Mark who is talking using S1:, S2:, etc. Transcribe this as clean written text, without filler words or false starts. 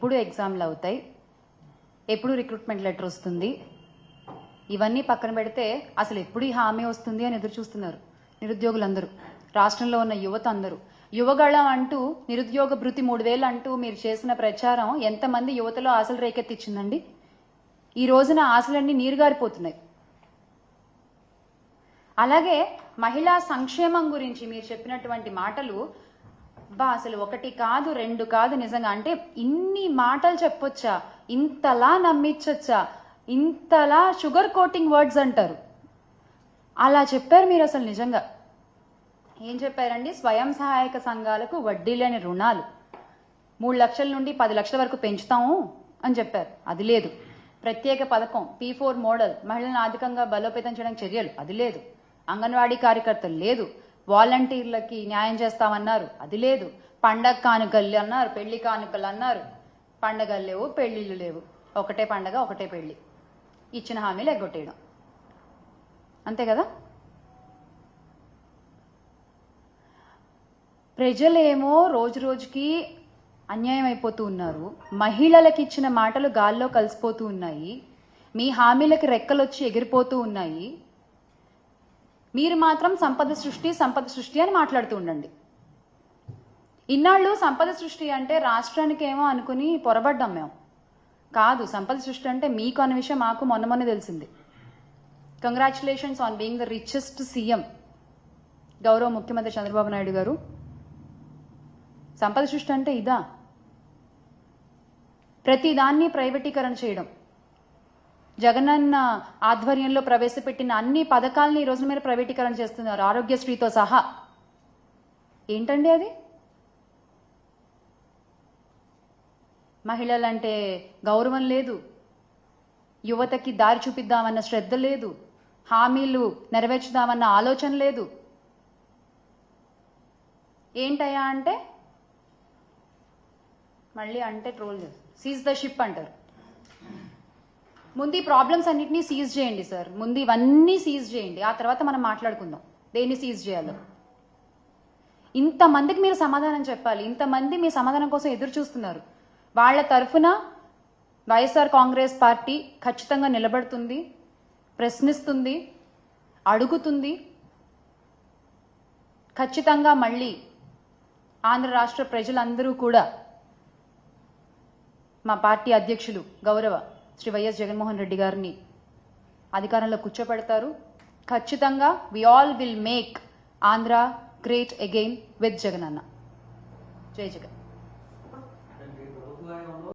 S1: ఎప్పుడు ఎగ్జామ్లు అవుతాయి, ఎప్పుడు రిక్రూట్మెంట్ లెటర్ వస్తుంది, ఇవన్నీ పక్కన పెడితే అసలు ఎప్పుడు ఈ హామీ వస్తుంది అని ఎదురు చూస్తున్నారు నిరుద్యోగులందరూ, రాష్ట్రంలో ఉన్న యువత అందరూ. యువగళం అంటూ నిరుద్యోగ భృతి 3000 అంటూ మీరు చేసిన ప్రచారం ఎంతమంది యువతలో ఆశలు రేకెత్తిచ్చిందండి? ఈ రోజున ఆశలన్నీ నీరుగారిపోతున్నాయి. అలాగే మహిళా సంక్షేమం గురించి మీరు చెప్పినటువంటి మాటలు అసలు 1 కాదు 2 కాదు, నిజంగా అంటే ఇన్ని మాటలు చెప్పొచ్చా, ఇంతలా నమ్మించొచ్చా, ఇంతలా షుగర్ కోటింగ్ వర్డ్స్ అంటారు, అలా చెప్పారు మీరు. అసలు నిజంగా ఏం చెప్పారండి? స్వయం సహాయక సంఘాలకు వడ్డీ లేని రుణాలు 3 లక్షల నుండి 10 లక్షల వరకు పెంచుతాము అని చెప్పారు, అది లేదు. ప్రత్యేక పథకం P4 మోడల్ మహిళలను ఆర్థికంగా బలోపేతం చేయడానికి చర్యలు, అది లేదు. అంగన్వాడీ కార్యకర్తలు లేదు. వాలంటీర్లకి న్యాయం చేస్తామన్నారు, అది లేదు. పండగ కానుకలు అన్నారు, పెళ్లి కానుకలు అన్నారు, పండగలు లేవు, పెళ్లిళ్ళు లేవు, ఒకటే పండగ ఒకటే పెళ్లి, ఇచ్చిన హామీలు ఎగ్గొట్టేయడం, అంతే కదా. ప్రజలేమో రోజు రోజుకి అన్యాయం అయిపోతూ ఉన్నారు, మహిళలకు ఇచ్చిన మాటలు గాల్లో కలిసిపోతూ ఉన్నాయి, మీ హామీలకి రెక్కలొచ్చి ఎగిరిపోతూ ఉన్నాయి. మీరు మాత్రం సంపద సృష్టి అని మాట్లాడుతూ ఉండండి. ఇన్నాళ్ళు సంపద సృష్టి అంటే రాష్ట్రానికి ఏమో అనుకుని పొరబడ్డాం మేము. కాదు, సంపద సృష్టి అంటే మీకు అన్న విషయం మాకు మొన్న తెలిసింది. Congratulations on being the richest CM గౌరవ ముఖ్యమంత్రి చంద్రబాబు నాయుడు గారు. సంపద సృష్టి అంటే ఇదా? ప్రతిదాన్ని ప్రైవేటీకరణ చేయడం, జగనన్న ఆధ్వర్యంలో ప్రవేశపెట్టిన అన్ని పథకాలని ఈ రోజు మీరు ప్రైవేటీకరణ చేస్తున్నారు, ఆరోగ్యశ్రీతో సహా. ఏంటండి అది? మహిళలంటే గౌరవం లేదు, యువతకి దారి చూపిద్దామన్న శ్రద్ధ లేదు, హామీలు నెరవేర్చుదామన్న ఆలోచన లేదు. ఏంటయ్యా అంటే మళ్ళీ అంటే ట్రోల్ చేస్తారు, సీజ్ ద షిప్ అంటారు. ముందు ఈ ప్రాబ్లమ్స్ అన్నింటినీ సీజ్ చేయండి సార్, ముందు ఇవన్నీ సీజ్ చేయండి, ఆ తర్వాత మనం మాట్లాడుకుందాం దేన్ని సీజ్ చేయాలో. ఇంతమందికి మీరు సమాధానం చెప్పాలి, ఇంతమంది మీ సమాధానం కోసం ఎదురు చూస్తున్నారు. వాళ్ళ తరఫున వైఎస్ఆర్ కాంగ్రెస్ పార్టీ ఖచ్చితంగా నిలబడుతుంది, ప్రశ్నిస్తుంది, అడుగుతుంది. ఖచ్చితంగా మళ్ళీ ఆంధ్ర రాష్ట్ర ప్రజలందరూ కూడా మా పార్టీ అధ్యక్షులు గౌరవ శ్రీ వైఎస్ జగన్మోహన్ రెడ్డి గారిని అధికారంలో కూర్చోపెడతారు. ఖచ్చితంగా we all will make Andhra great again with Jagan అన్న. జై జగన్.